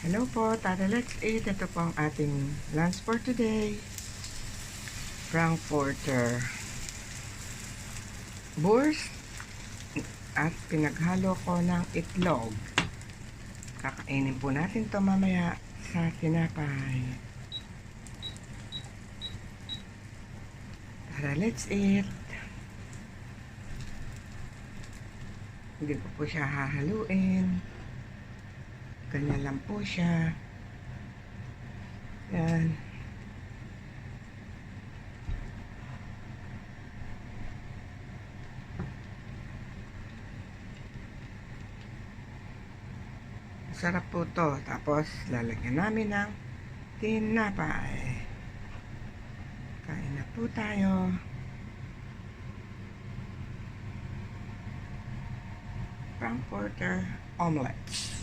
Hello po, tara let's eat. Ito po ang ating lunch for today. Frankfurter Wurst at pinaghalo ko ng itlog. Kakainin po natin to mamaya sa tinapay. Tara let's eat. Hindi ko po siya hahaluin. Ganyan lang po siya. Yan. Sarap po to. Tapos lalagyan namin ng tinapay. Kain na po tayo. Frankfurter omelets.